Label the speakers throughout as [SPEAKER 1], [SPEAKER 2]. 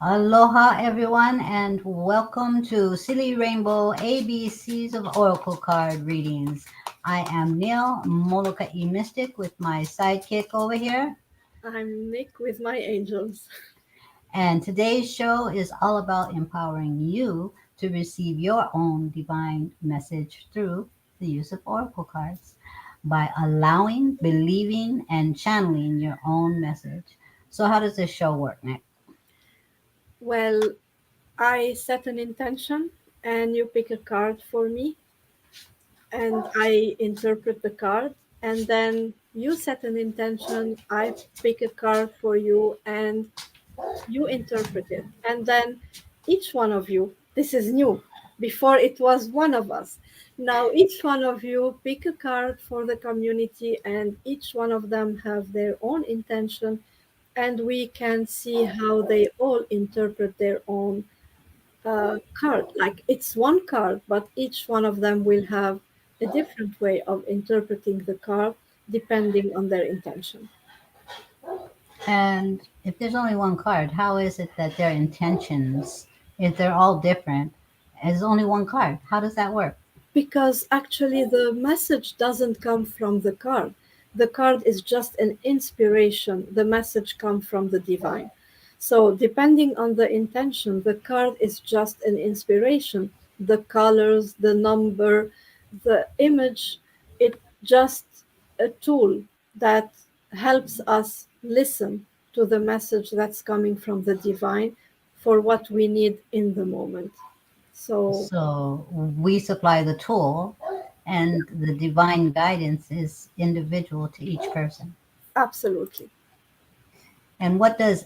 [SPEAKER 1] Aloha, everyone, and welcome to Silly Rainbow ABCs of Oracle Card Readings. I am Neil, Molokai Mystic, with my sidekick over here.
[SPEAKER 2] I'm Nick with my angels.
[SPEAKER 1] And today's show is all about empowering you to receive your own divine message through the use of Oracle cards by allowing, believing, and channeling your own message. So, how does this show work, Nick?
[SPEAKER 2] Well, I set an intention and you pick a card for me and I interpret the card. And then you set an intention, I pick a card for you and you interpret it. And then each one of you, this is new. Before it was one of us. Now each one of you pick a card for the community and each one of them have their own intention and we can see how they all interpret their own card. Like it's one card, but each one of them will have a different way of interpreting the card depending on their intention.
[SPEAKER 1] And if there's only one card, how is it that their intentions, if they're all different, is only one card? How does that work?
[SPEAKER 2] Because actually, the message doesn't come from the card. The card is just an inspiration. The message comes from the divine. So, depending on the intention, the card is just an inspiration. The colors, the number, the image, it just a tool that helps us listen to the message that's coming from the divine for what we need in the moment. So,
[SPEAKER 1] So we supply the tool, and the divine guidance is individual to each person.
[SPEAKER 2] absolutely.
[SPEAKER 1] And what does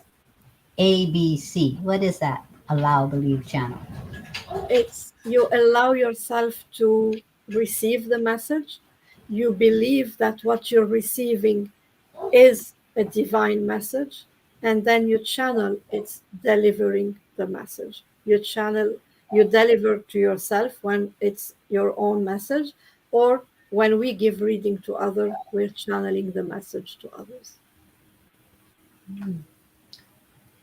[SPEAKER 1] ABC? What is that? Allow, believe, channel.
[SPEAKER 2] It's you allow yourself to receive the message. You believe that what you're receiving is a divine message, and then you channel it's delivering the message. You channel, you deliver to yourself when it's your own message, or when we give reading to others, we're channeling the message to others.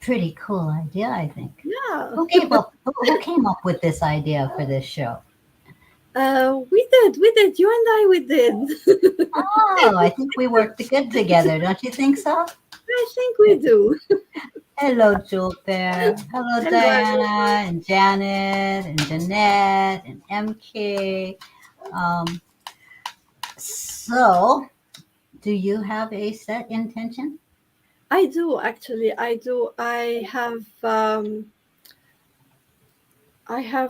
[SPEAKER 1] Pretty cool idea, I think.
[SPEAKER 2] Yeah,
[SPEAKER 1] Who came up with this idea for this show?
[SPEAKER 2] we did. You and I, we did.
[SPEAKER 1] Oh, I think we worked good together. Don't you think so?
[SPEAKER 2] I think we do.
[SPEAKER 1] Hello, Jewel Bear. Hello,
[SPEAKER 2] Hello,
[SPEAKER 1] Diana
[SPEAKER 2] everyone.
[SPEAKER 1] and Janet and Jeanette and MK. Um, so, do you have a set intention?
[SPEAKER 2] I do actually. I do. I have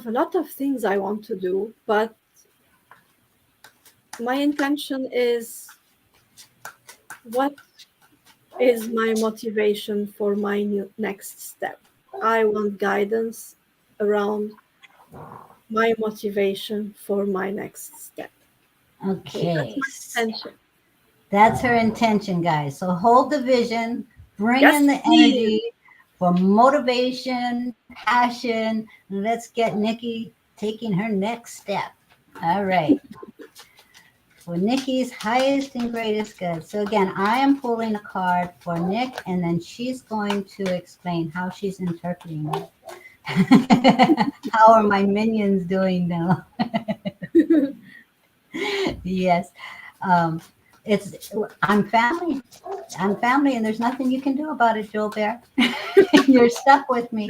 [SPEAKER 2] a lot of things I want to do, but my intention is what is my motivation for my next step. I want guidance around my motivation for my next step. So that's
[SPEAKER 1] Okay,
[SPEAKER 2] my intention.
[SPEAKER 1] that's her intention, guys. So hold the vision, bring in
[SPEAKER 2] Yes,
[SPEAKER 1] the
[SPEAKER 2] please.
[SPEAKER 1] energy for motivation, passion. Let's get Nikki taking her next step. All right. For Nikki's highest and greatest good. So again, I am pulling a card for Nick, and then she's going to explain how she's interpreting it. How are my minions doing now? Yes. Um, it's I'm family. I'm family, and there's nothing you can do about it, Joel Bear. You're stuck with me.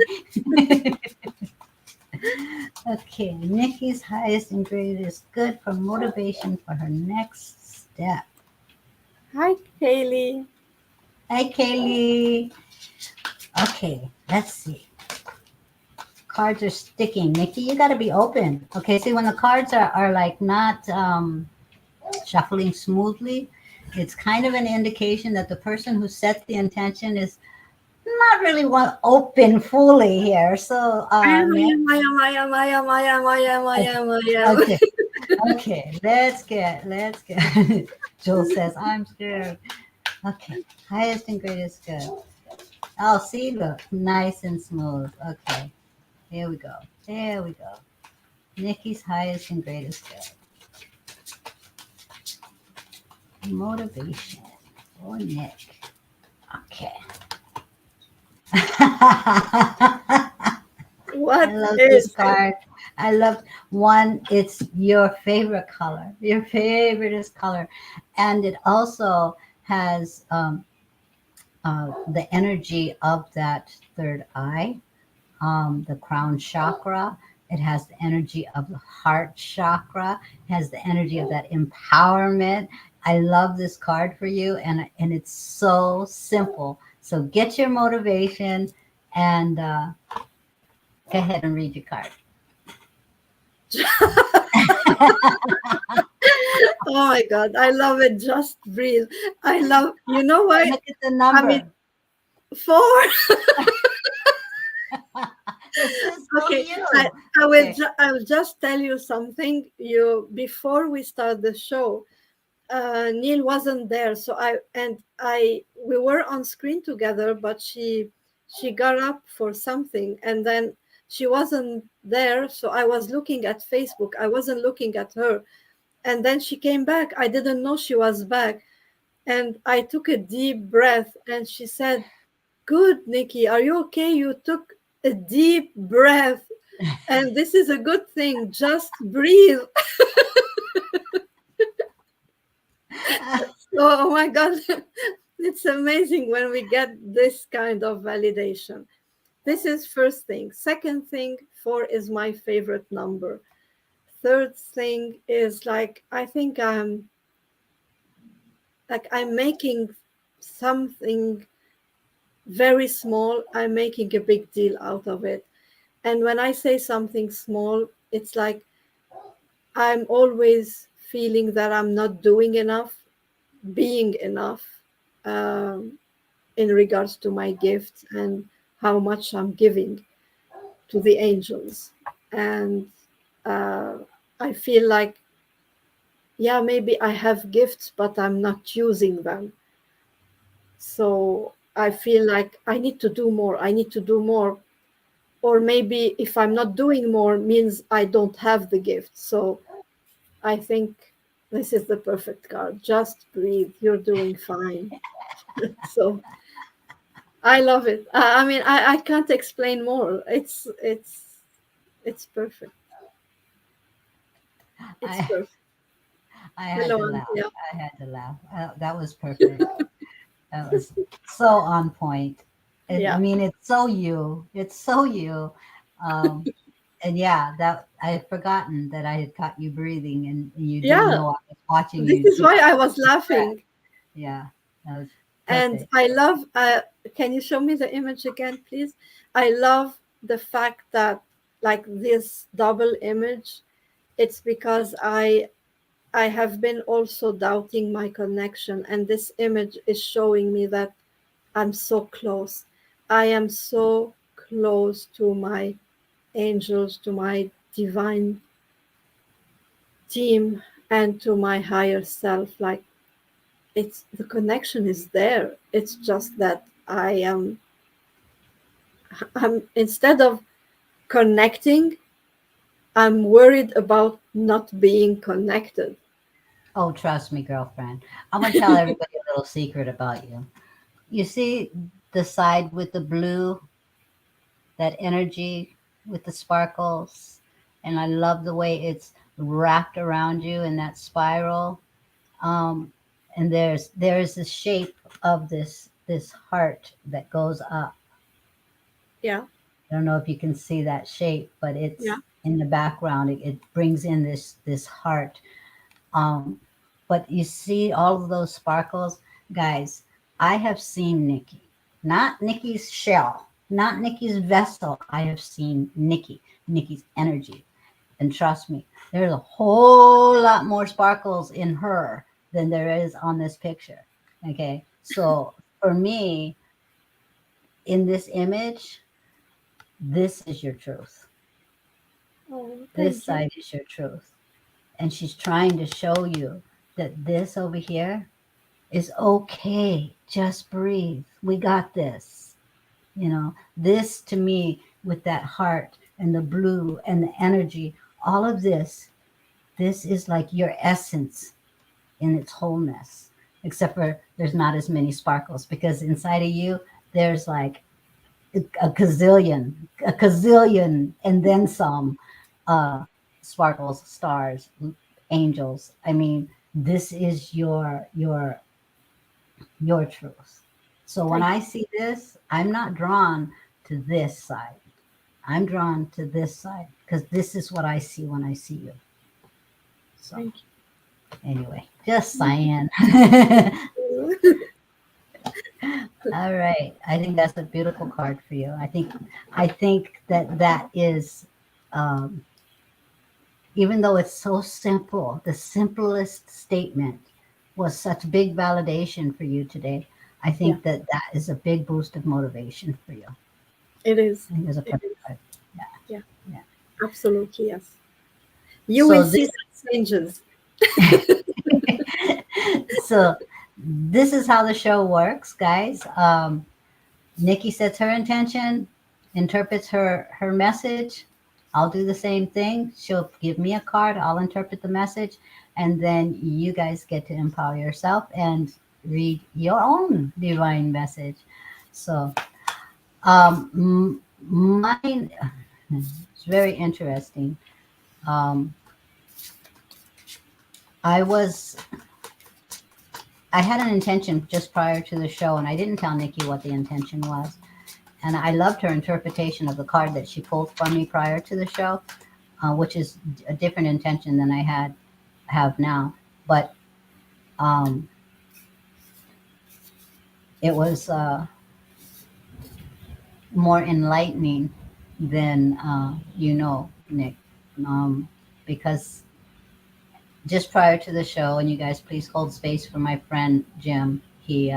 [SPEAKER 1] Okay, Nikki's highest and greatest good for motivation for her next step.
[SPEAKER 2] Hi, Kaylee.
[SPEAKER 1] Hi, Kaylee. Okay, let's see. Cards are sticking. Nikki, you got to be open. Okay, see, when the cards are like not shuffling smoothly, it's kind of an indication that the person who set the intention is not really want open fully here. So,
[SPEAKER 2] I am, I
[SPEAKER 1] Nick,
[SPEAKER 2] am, I am, I am, I am, I am, I am, I am, I am.
[SPEAKER 1] okay, okay, let's get. Joel says, I'm scared. Okay, highest and greatest good. Oh, see, look, nice and smooth. Okay, here we go. There we go. Nikki's highest and greatest good. Motivation for Nick. Okay. I
[SPEAKER 2] What
[SPEAKER 1] love this
[SPEAKER 2] is it?
[SPEAKER 1] card. I love one. It's your favorite color. Your favorite is color, and it also has the energy of that third eye, the crown chakra. It has the energy of the heart chakra. It has the energy of that empowerment. I love this card for you, and it's so simple. So get your motivation and go ahead and read your card.
[SPEAKER 2] Oh my God, I love it. Just breathe. I love, you know why?
[SPEAKER 1] Look at the
[SPEAKER 2] I mean,
[SPEAKER 1] number.
[SPEAKER 2] four.
[SPEAKER 1] This is so
[SPEAKER 2] Okay,
[SPEAKER 1] you. Okay.
[SPEAKER 2] I will just tell you something. You before we start the show, Neil wasn't there, so I we were on screen together, but she got up for something, and then she wasn't there, so I was looking at Facebook. I wasn't looking at her, and then she came back. I didn't know she was back, and I took a deep breath, and she said, "Good, Nikki, are you okay? You took a deep breath, and this is a good thing. Just breathe." So, oh my God, it's amazing when we get this kind of validation. This is first thing. Second thing, four is my favorite number. Third thing is like I think I'm making something very small. I'm making a big deal out of it. And when I say something small, it's like I'm always feeling that I'm not doing enough, being enough. In regards to my gifts and how much I'm giving to the angels. And uh, I feel like, yeah, maybe I have gifts, but I'm not using them. So I feel like I need to do more. I need to do more. Or maybe if I'm not doing more, means I don't have the gift. So I think this is the perfect card. Just breathe. You're doing fine. So I love it. I mean, I can't explain more. It's perfect. It's
[SPEAKER 1] I
[SPEAKER 2] perfect.
[SPEAKER 1] I had
[SPEAKER 2] Hello,
[SPEAKER 1] to laugh.
[SPEAKER 2] Antia.
[SPEAKER 1] I had to laugh. That was perfect. That was so on point. I
[SPEAKER 2] Yeah,
[SPEAKER 1] mean, it's so you. It's so you. Um, and yeah, that I had forgotten that I had caught you breathing, and you didn't
[SPEAKER 2] yeah.
[SPEAKER 1] know I was watching
[SPEAKER 2] This
[SPEAKER 1] you
[SPEAKER 2] is
[SPEAKER 1] take
[SPEAKER 2] why I
[SPEAKER 1] that
[SPEAKER 2] was
[SPEAKER 1] deep breath.
[SPEAKER 2] laughing,
[SPEAKER 1] Yeah, that was
[SPEAKER 2] and
[SPEAKER 1] perfect.
[SPEAKER 2] I love. Can you show me the image again, please? I love the fact that like this double image. It's because I have been also doubting my connection, and this image is showing me that I'm so close. I am so close to my angels, to my divine team, and to my higher self. Like it's the connection is there. It's just that I'm instead of connecting, I'm worried about not being connected.
[SPEAKER 1] Oh, trust me, girlfriend. I'm gonna tell everybody a little secret about you. You see the side with the blue, that energy with the sparkles, and I love the way it's wrapped around you in that spiral. Um, and there's the shape of this heart that goes up.
[SPEAKER 2] Yeah,
[SPEAKER 1] I don't know if you can see that shape, but
[SPEAKER 2] yeah,
[SPEAKER 1] it's in the background. It brings in this heart. Um, but you see all of those sparkles, guys. I have seen Nikki, not Nikki's shell, not Nikki's vessel. I have seen Nikki, Nikki's energy, and trust me, there's a whole lot more sparkles in her than there is on this picture. Okay, so for me, in this image, this is your truth.
[SPEAKER 2] oh,
[SPEAKER 1] This
[SPEAKER 2] thank you.
[SPEAKER 1] side is your truth. And she's trying to show you that this over here is okay. Just breathe. We got this. This to me, with that heart and the blue and the energy, all of this is like your essence in its wholeness, except for there's not as many sparkles because inside of you, there's like a gazillion, and then some sparkles, stars, angels. I mean, this is your truth. So when
[SPEAKER 2] Thank
[SPEAKER 1] I see this, I'm not drawn to this side. I'm drawn to this side because this is what I see when I see you. So
[SPEAKER 2] thank
[SPEAKER 1] anyway, just saying.
[SPEAKER 2] you.
[SPEAKER 1] All right. I think that's a beautiful card for you. I think that that is um, even though it's so simple, the simplest statement was such big validation for you today. I
[SPEAKER 2] Yeah,
[SPEAKER 1] think that that is a big boost of motivation for you.
[SPEAKER 2] it is.
[SPEAKER 1] I think it's a
[SPEAKER 2] It
[SPEAKER 1] perfect
[SPEAKER 2] is.
[SPEAKER 1] card. Yeah,
[SPEAKER 2] Yeah,
[SPEAKER 1] yeah.
[SPEAKER 2] absolutely, yes. You will
[SPEAKER 1] So
[SPEAKER 2] see
[SPEAKER 1] this,
[SPEAKER 2] some changes.
[SPEAKER 1] so this is how the show works, guys. Nikki sets her intention, interprets her message. I'll do the same thing. She'll give me a card. I'll interpret the message, and then you guys get to empower yourself and read your own divine message. So, mine is very interesting. Um, I was I had an intention just prior to the show, and I didn't tell Nikki what the intention was. And I loved her interpretation of the card that she pulled from me prior to the show, which is a different intention than I have now. But um, it was more enlightening than Nick, because just prior to the show, and you guys please hold space for my friend Jim. He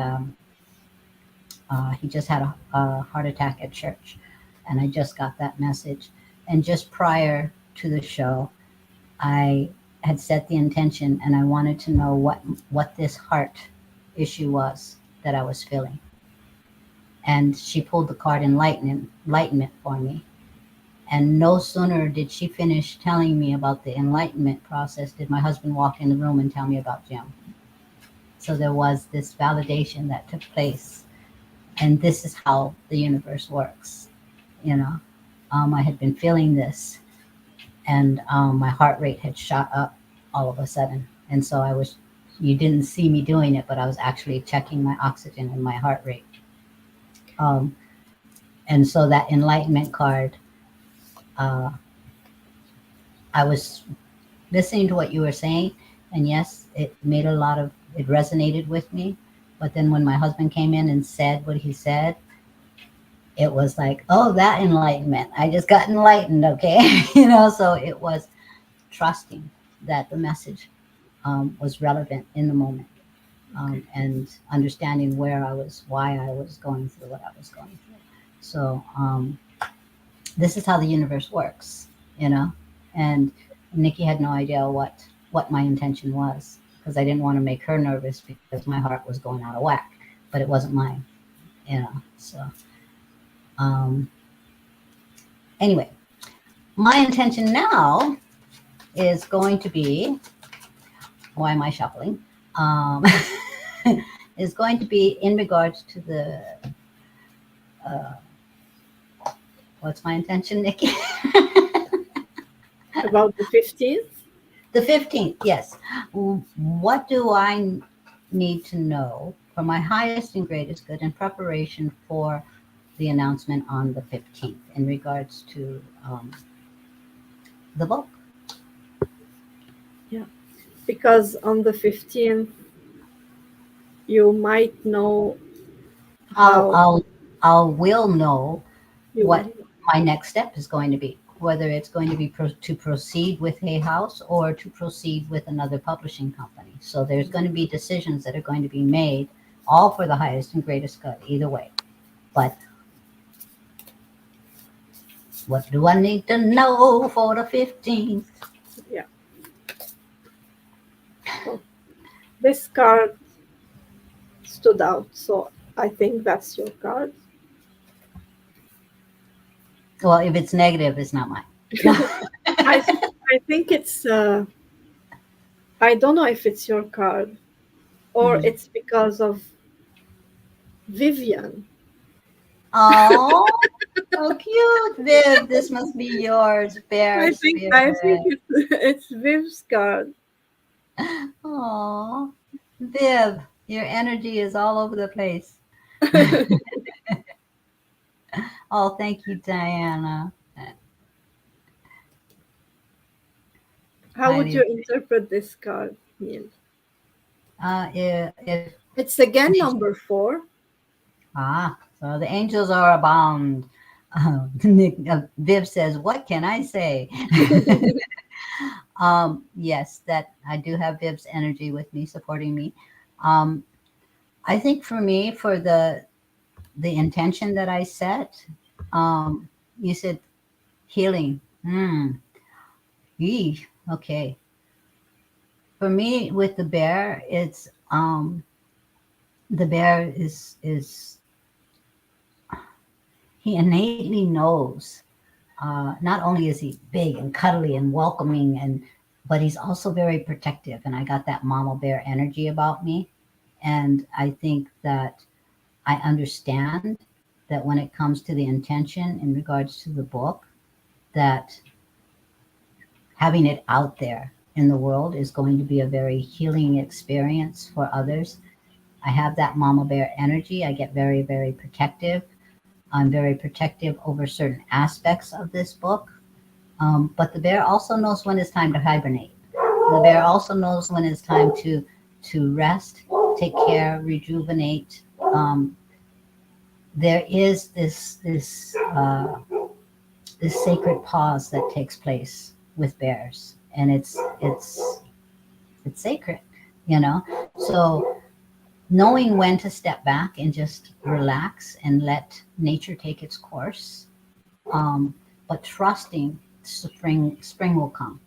[SPEAKER 1] just had a heart attack at church, and I just got that message. And just prior to the show, I had set the intention, and I wanted to know what this heart issue was that I was feeling. And she pulled the card enlightenment for me. And no sooner did she finish telling me about the enlightenment process did my husband walk in the room and tell me about Jim. So there was this validation that took place, and this is how the universe works. You know, I had been feeling this, and my heart rate had shot up all of a sudden. And so you didn't see me doing it, but I was actually checking my oxygen and my heart rate. Um, and so that enlightenment card, uh, I was listening to what you were saying, and yes, it resonated with me. But then when my husband came in and said what he said, it was like, oh, that enlightenment. I just got enlightened, okay? So it was trusting that the message was relevant in the moment,
[SPEAKER 2] Okay.
[SPEAKER 1] and understanding why I was going through what I was going through. So this is how the universe works, you know. And Nikki had no idea what my intention was because I didn't want to make her nervous because my heart was going out of whack, but it wasn't mine. So um, anyway, my intention now is going to be, why am I shuffling? Um, is going to be in regards to uh, what's my intention, Nikki?
[SPEAKER 2] About the 15th?
[SPEAKER 1] The 15th, yes. What do I need to know for my highest and greatest good in preparation for the announcement on the 15th in regards to the book?
[SPEAKER 2] Yeah. Because on the 15th, you might know
[SPEAKER 1] I'll,
[SPEAKER 2] how
[SPEAKER 1] I'll, will know
[SPEAKER 2] you will.
[SPEAKER 1] what my next step is going to be, whether it's going to be to proceed with Hay House or to proceed with another publishing company. So there's going to be decisions that are going to be made, all for the highest and greatest good, either way. But what do I need to know for the 15th?
[SPEAKER 2] Yeah. So this card stood out. So I think that's your card.
[SPEAKER 1] Well, if it's negative, it's not mine. No.
[SPEAKER 2] I I think it's I don't know if it's your card or
[SPEAKER 1] Mhm.
[SPEAKER 2] it's because of Vivian.
[SPEAKER 1] Oh, so cute, Viv. This must be yours, bear
[SPEAKER 2] I think
[SPEAKER 1] spirit.
[SPEAKER 2] it's Viv's card.
[SPEAKER 1] Oh, Viv, your energy is all over the place. Oh, thank you, Diana.
[SPEAKER 2] How would
[SPEAKER 1] Highly.
[SPEAKER 2] you interpret this card, Neil?
[SPEAKER 1] If
[SPEAKER 2] It's again number 4.
[SPEAKER 1] so the angels are abound. Nick, Viv says, "What can I say?" Yes, that I do have Viv's energy with me, supporting me. Um, I think for me, for the intention that I set, you said healing. Yee, okay. For me, with the bear, it's the bear is he innately knows. Not only is he big and cuddly and welcoming, but he's also very protective. And I got that mama bear energy about me. And I think that I understand that when it comes to the intention in regards to the book, that having it out there in the world is going to be a very healing experience for others. I have that mama bear energy. I get very, very protective. I'm very protective over certain aspects of this book. But the bear also knows when it's time to hibernate. The bear also knows when it's time to rest, take care, rejuvenate. There is this sacred pause that takes place with bears, and it's sacred, you know. So knowing when to step back and just relax and let nature take its course, um, but trusting spring will come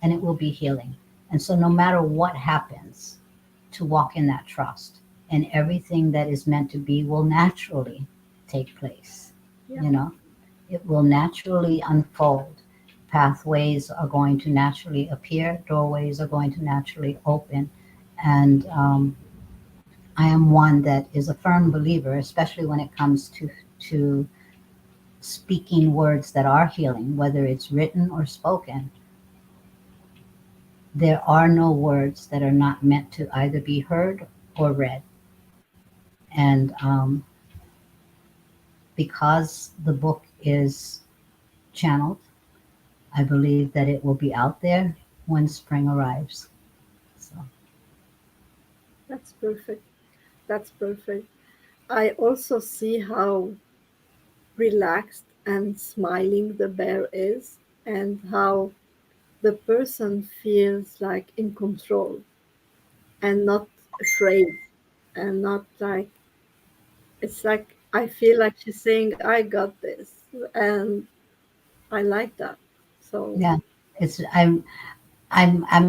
[SPEAKER 1] and it will be healing. And so, no matter what happens, to walk in that trust, and everything that is meant to be will naturally take place.
[SPEAKER 2] Yeah,
[SPEAKER 1] You know, it will naturally unfold. Pathways are going to naturally appear, doorways are going to naturally open. And I am one that is a firm believer, especially when it comes to speaking words that are healing, whether it's written or spoken. There are no words that are not meant to either be heard or read. And because the book is channeled, I believe that it will be out there when spring arrives. So,
[SPEAKER 2] that's perfect. That's perfect. I also see how relaxed and smiling the bear is, and how the person feels like in control and not afraid, and not like, it's like I feel like she's saying, I got this. And I like that. So,
[SPEAKER 1] yeah, it's I'm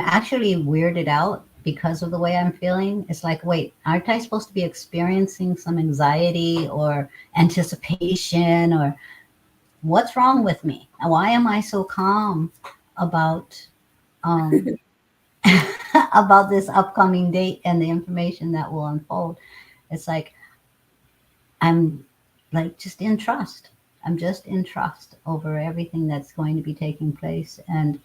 [SPEAKER 1] actually weirded out because of the way I'm feeling. It's like, wait, aren't I supposed to be experiencing some anxiety or anticipation, or what's wrong with me? Why am I so calm about um, about this upcoming date and the information that will unfold? It's like I'm like just in trust. I'm just in trust over everything that's going to be taking place. And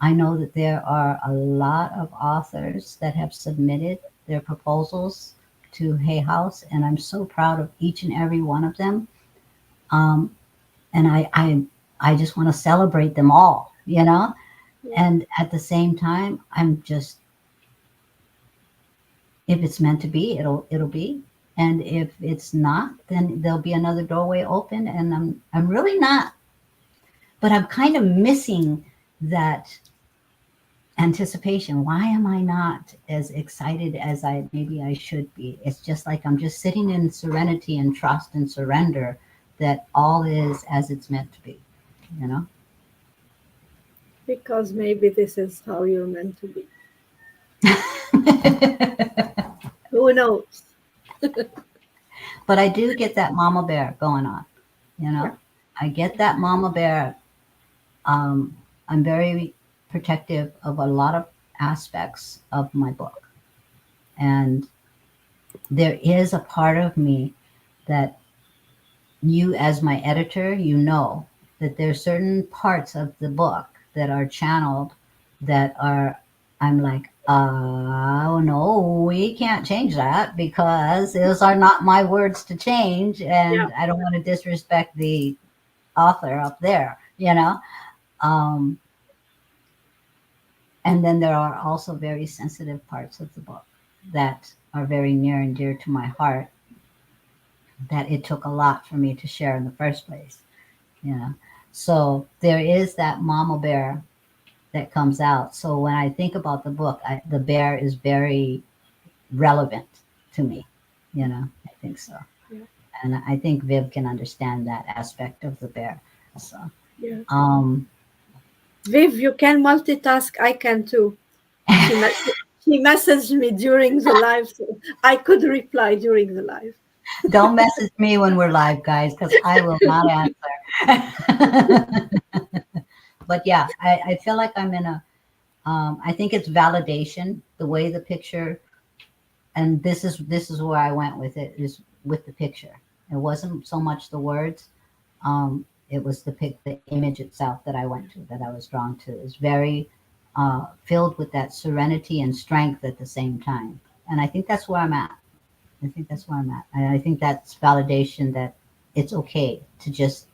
[SPEAKER 1] I know that there are a lot of authors that have submitted their proposals to Hay House, and I'm so proud of each and every one of them. Um, and I just want to celebrate them all, you know.
[SPEAKER 2] yeah,
[SPEAKER 1] And at the same time, I'm just, if it's meant to be, it'll be. And if it's not, then there'll be another doorway open. And I'm really not, but I'm kind of missing that anticipation. Why am I not as excited as I should be? It's just like I'm just sitting in serenity and trust and surrender that all is as it's meant to be, you know?
[SPEAKER 2] because maybe this is how you're meant to be. Who knows?
[SPEAKER 1] But I do get that mama bear going on, you
[SPEAKER 2] Yeah,
[SPEAKER 1] know? I get that mama bear. Um, I'm very protective of a lot of aspects of my book. And there is a part of me that you as my editor, you know that there's certain parts of the book that are channeled that are I'm like, oh no, we can't change that because those are not my words to change,
[SPEAKER 2] Yeah,
[SPEAKER 1] and I don't want to disrespect the author up there, you know. Um, and then there are also very sensitive parts of the book that are very near and dear to my heart that it took a lot for me to share in the first place. Yeah. So there is that mama bear that comes out. So when I think about the book, the bear is very relevant to me. I think so.
[SPEAKER 2] yeah,
[SPEAKER 1] And I think Viv can understand that aspect of the bear. So,
[SPEAKER 2] yeah.
[SPEAKER 1] um,
[SPEAKER 2] Viv, you can multitask. I can too. She mes- she messaged me during the live, so I could reply during the live.
[SPEAKER 1] don't message me when we're live, guys, because I will not answer. But yeah, I feel like I'm in a, I think it's validation, the way the picture and this is where I went with it is with the picture. It wasn't so much the words. It was the image itself that I went to, that I was drawn to. It's very filled with that serenity and strength at the same time. And I think that's where I'm at. I think that's where I'm at. And I think that's validation that it's okay to just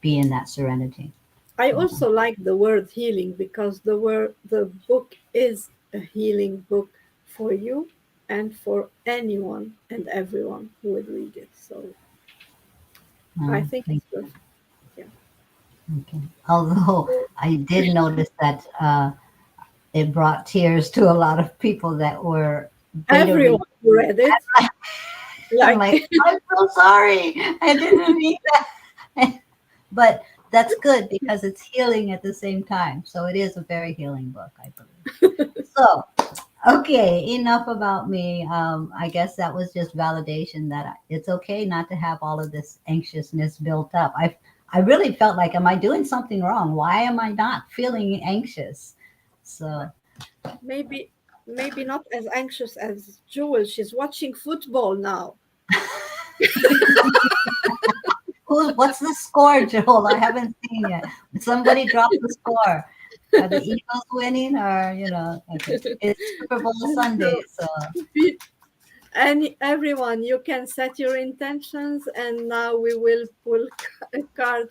[SPEAKER 1] be in that serenity.
[SPEAKER 2] I also like the word healing because the book is a healing book for you and for anyone and everyone who would read it. So I think
[SPEAKER 1] Thank
[SPEAKER 2] it's perfect. Yeah.
[SPEAKER 1] you. Okay. Although I did notice that it brought tears to a lot of people that were beta readers.
[SPEAKER 2] Everyone who read it,
[SPEAKER 1] I'm
[SPEAKER 2] like
[SPEAKER 1] like, I'm so sorry. I didn't mean that. But that's good because it's healing at the same time. So it is a very healing book, I believe. So, okay, enough about me. I guess that was just validation that it's okay not to have all of this anxiousness built up. I really felt like, am I doing something wrong? Why am I not feeling anxious? So,
[SPEAKER 2] maybe maybe not as anxious as Jewel. She's watching football now.
[SPEAKER 1] what's the score, Joel? I haven't seen yet. Somebody dropped the score. Are the Eagles winning or, okay. It's Super Bowl Sunday,
[SPEAKER 2] So,
[SPEAKER 1] so
[SPEAKER 2] and everyone, you can set your intentions, and now we will pull a card.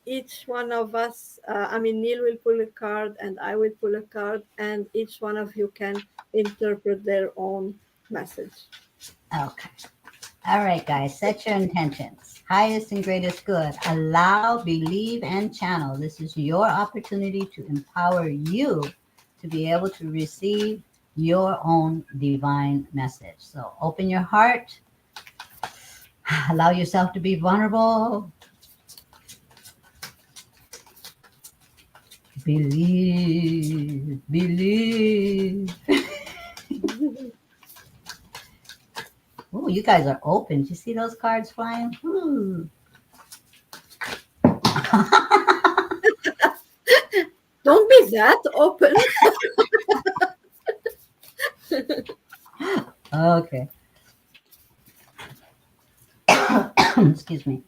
[SPEAKER 2] Each one of us, I mean, Neil will pull a card, and I will pull a card, and each one of you can interpret their own message.
[SPEAKER 1] okay. All right, guys, set your intentions. Highest and greatest good. Allow, believe, and channel. This is your opportunity to empower you to be able to receive your own divine message. So open your heart, allow yourself to be vulnerable, believe, believe. Oh, you guys are open. Did you see those cards flying? Ooh.
[SPEAKER 2] Don't be that open.
[SPEAKER 1] Okay. Excuse me.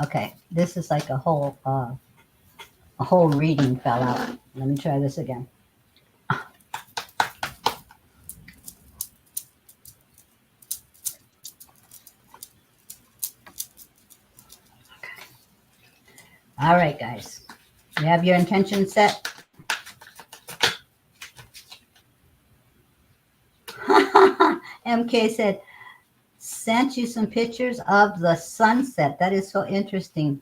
[SPEAKER 1] Okay. This is like a whole reading fell out. Let me try this again. All right, guys. You have your intention set. MK said, sent you some pictures of the sunset. That is so interesting.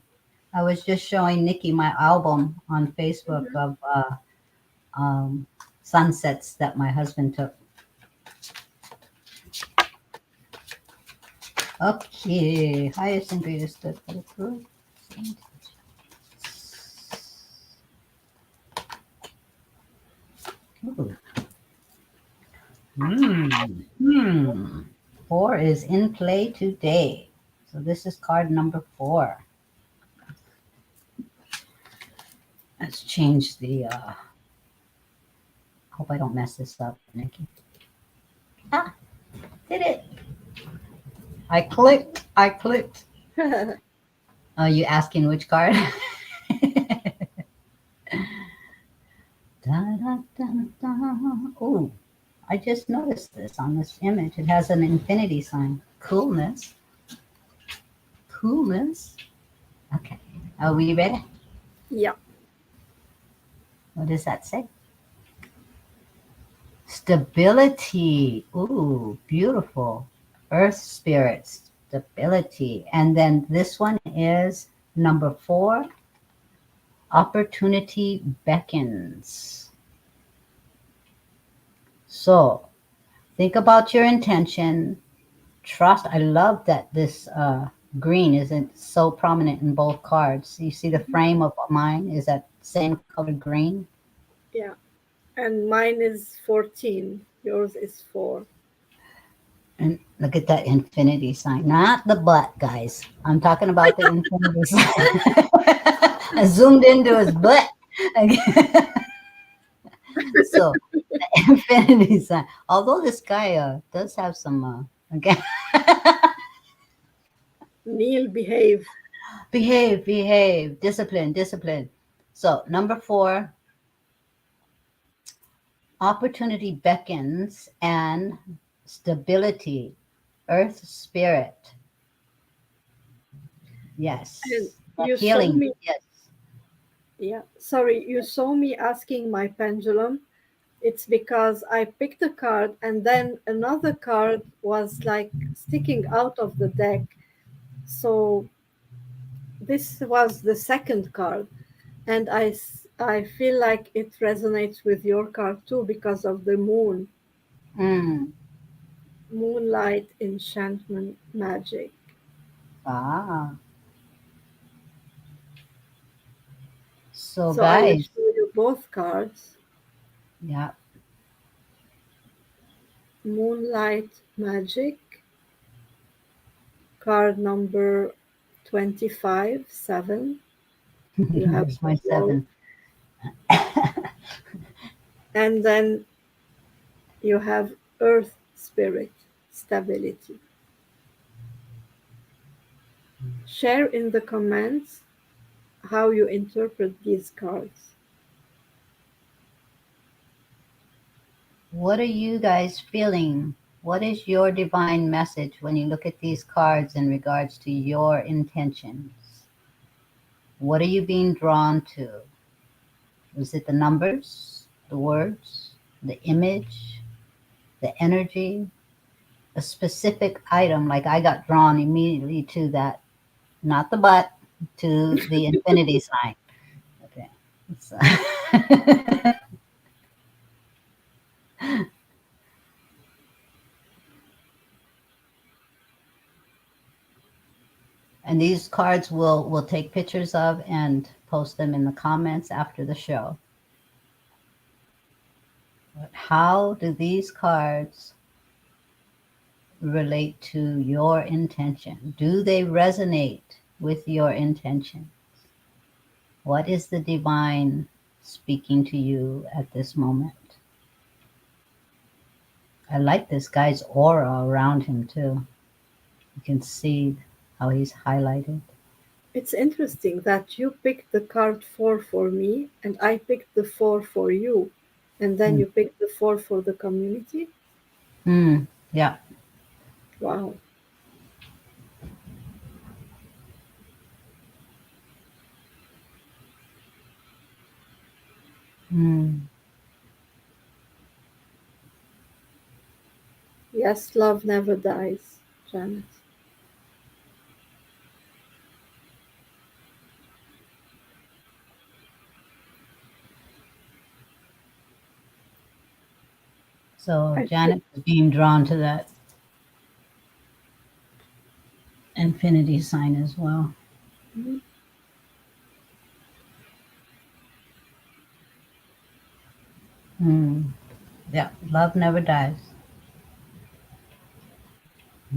[SPEAKER 1] I was just showing Nikki my album on Facebook
[SPEAKER 2] Mhm.
[SPEAKER 1] of um, sunsets that my husband took. Okay, highest and greatest good for the truth. Ooh. Hmm. Four is in play today. So this is card number four. Let's change the. Hope I don't mess this up, Nikki. Ah, did it. I clicked. I clicked. Are you asking which card? Da, da, da, da. Oh, I just noticed this on this image. It has an infinity sign. Coolness. Coolness. Okay. Are we ready?
[SPEAKER 2] Yeah.
[SPEAKER 1] What does that say? Stability. Ooh, beautiful. Earth spirits. Stability. And then this one is number 4. Opportunity beckons. So think about your intention. Trust. I love that this green isn't so prominent in both cards. You see the frame of mine is that same color green.
[SPEAKER 2] Yeah. And mine is 14. Yours is 4.
[SPEAKER 1] And look at that infinity sign. Not the butt, guys. I'm talking about the infinity sign. I zoomed into his butt. So the infinity sign. Although this guy does have some okay.
[SPEAKER 2] Neil, behave.
[SPEAKER 1] Behave, discipline. So number 4, opportunity beckons and stability, earth spirit.
[SPEAKER 2] And
[SPEAKER 1] Yes. That
[SPEAKER 2] you saw
[SPEAKER 1] healing.
[SPEAKER 2] me,
[SPEAKER 1] Yes.
[SPEAKER 2] yeah, sorry, you saw me asking my pendulum. It's because I picked a card and then another card was like sticking out of the deck. So this was the second card. And I feel like it resonates with your card too because of the moon,
[SPEAKER 1] Mm.
[SPEAKER 2] moonlight, enchantment, magic.
[SPEAKER 1] Ah. So
[SPEAKER 2] So I will
[SPEAKER 1] guys,
[SPEAKER 2] show you both cards.
[SPEAKER 1] yeah.
[SPEAKER 2] Moonlight Magic, card number 25, 7. You have
[SPEAKER 1] There's
[SPEAKER 2] the
[SPEAKER 1] my
[SPEAKER 2] world.
[SPEAKER 1] 7.
[SPEAKER 2] And then you have Earth Spirit, stability. Share in the comments how you interpret these cards.
[SPEAKER 1] What are you guys feeling? What is your divine message when you look at these cards in regards to your intentions? What are you being drawn to? Is it the numbers, the words, the image, the energy, a specific item? Like I got drawn immediately to that, not the butt, to the infinity sign. Okay. So and these cards will take pictures of and post them in the comments after the show. But how do these cards relate to your intention? Do they resonate with your intention? What is the divine speaking to you at this moment? I like this guy's aura around him too. You can see how he's highlighted.
[SPEAKER 2] It's interesting that you picked the card 4 for me and I picked the 4 for you. And then
[SPEAKER 1] Mm.
[SPEAKER 2] you picked the 4 for the community.
[SPEAKER 1] Mm, yeah.
[SPEAKER 2] Wow.
[SPEAKER 1] Mm.
[SPEAKER 2] Yes, love never dies, Janet.
[SPEAKER 1] So
[SPEAKER 2] I feel
[SPEAKER 1] Janet is being drawn to that infinity sign as well.
[SPEAKER 2] Mhm.
[SPEAKER 1] Mm. Yeah, love never dies.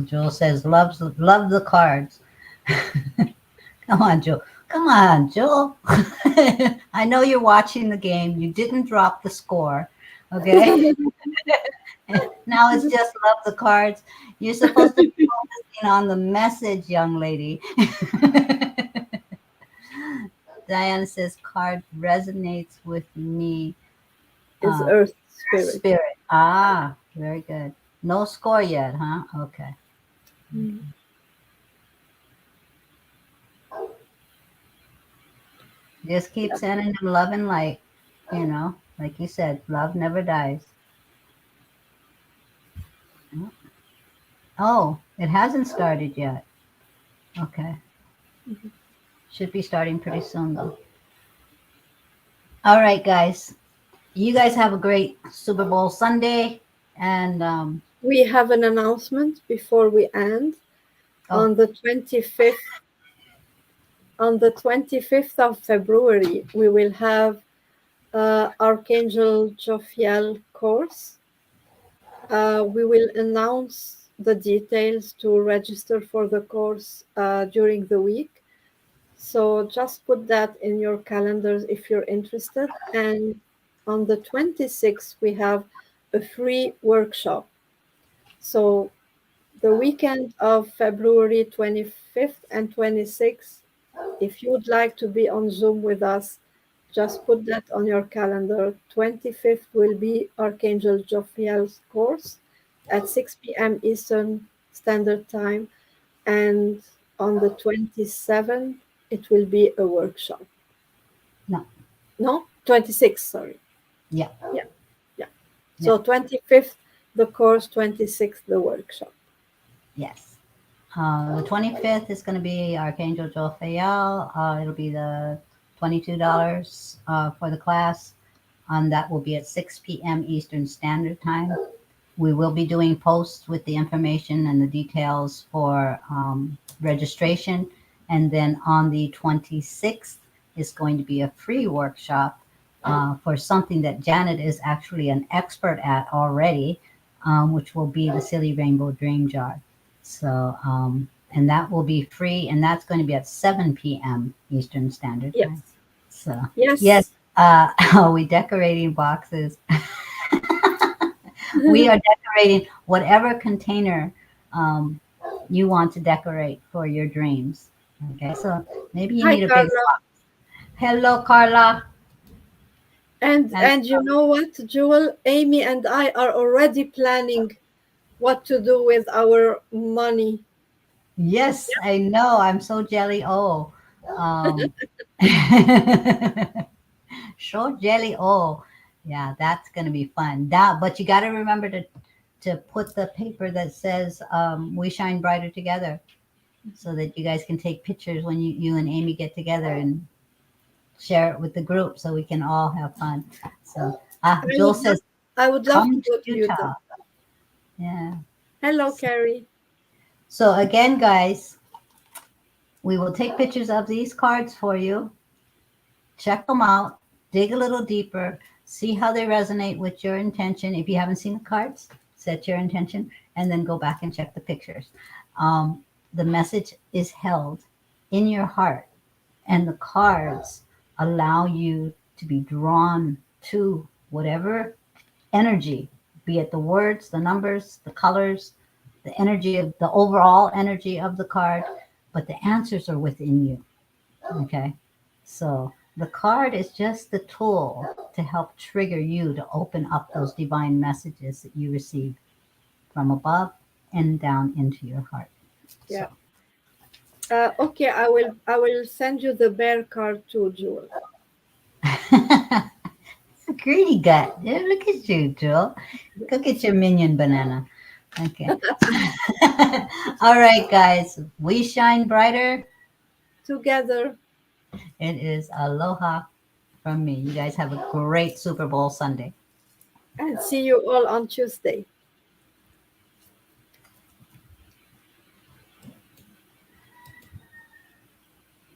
[SPEAKER 1] Joel says, love the cards. Come on, Joel. Come on, Joel. I know you're watching the game. You didn't drop the score. Okay. Now it's just love the cards. You're supposed to be focusing on the message, young lady. Diana says card resonates with me.
[SPEAKER 2] Is
[SPEAKER 1] Uh,
[SPEAKER 2] Earth Spirit.
[SPEAKER 1] spirit. Ah, very good. No score yet, huh? Okay.
[SPEAKER 2] Mm.
[SPEAKER 1] Just keep sending them love and light. Like you said, love never dies. Oh, it hasn't started yet. Okay. Should be starting pretty soon, though. All right, guys. You guys have a great Super Bowl Sunday. And,
[SPEAKER 2] We have an announcement before we end.
[SPEAKER 1] oh,
[SPEAKER 2] On the 25th, on the 25th of February, we will have Archangel Jophiel course. We will announce the details to register for the course during the week. So just put that in your calendars if you're interested. And on the 26th, we have a free workshop. So the weekend of February 25th and 26th, if you would like to be on Zoom with us, just put that on your calendar. 25th will be Archangel Jophiel's course at 6 p.m. Eastern Standard Time. And on the 27th, it will be a workshop.
[SPEAKER 1] no.
[SPEAKER 2] No, 26th, sorry.
[SPEAKER 1] Yeah.
[SPEAKER 2] Yeah, yeah.
[SPEAKER 1] Yeah.
[SPEAKER 2] So 25th, the course, 26th, the workshop.
[SPEAKER 1] Yes. The 25th is going to be Archangel Jophiel. It'll be the $22 for the class. That will be at 6 p.m. Eastern Standard Time. We will be doing posts with the information and the details for registration. And then on the 26th is going to be a free workshop for something that Janet is actually an expert at already, which will be the Silly Rainbow Dream Jar. So, and that will be free, and that's going to be at 7 p.m. Eastern Standard
[SPEAKER 2] Yes,
[SPEAKER 1] Time. So, yes,
[SPEAKER 2] yes.
[SPEAKER 1] are we decorating boxes? We are decorating whatever container um, you want to decorate for your dreams. Okay, so maybe you
[SPEAKER 2] Hi,
[SPEAKER 1] need a big
[SPEAKER 2] Carla.
[SPEAKER 1] box. Hello, Carla. And
[SPEAKER 2] And you know what, Jewel? Amy and I are already planning what to do with our money.
[SPEAKER 1] yes, I know. I'm so jelly. Oh, um, show jelly. Oh, yeah, that's gonna be fun. That, but you got to remember to put the paper that says "We shine brighter together," so that you guys can take pictures when you and Amy get together and share it with the group, so we can all have fun. So,
[SPEAKER 2] I
[SPEAKER 1] Joel
[SPEAKER 2] would love,
[SPEAKER 1] says,
[SPEAKER 2] I would love to
[SPEAKER 1] "Come to
[SPEAKER 2] go to Utah.
[SPEAKER 1] Utah." Yeah.
[SPEAKER 2] Hello, Carrie.
[SPEAKER 1] So again, guys, we will take pictures of these cards for you. Check them out, dig a little deeper, see how they resonate with your intention. If you haven't seen the cards, set your intention, and then go back and check the pictures. The message is held in your heart, and the cards allow you to be drawn to whatever energy, be it the words, the numbers, the colors, the energy of the overall energy of the card, but the answers are within you. Okay. So the card is just the tool to help trigger you to open up those divine messages that you receive from above and down into your heart. So,
[SPEAKER 2] Yeah. Okay, I will send you the bear card too, Jewel.
[SPEAKER 1] greedy gut. Yeah, look at you, Jill. Go get your minion banana. Okay. All right, guys. We shine brighter.
[SPEAKER 2] Together.
[SPEAKER 1] It is aloha from me. You guys have a great Super Bowl Sunday.
[SPEAKER 2] And see you all on Tuesday.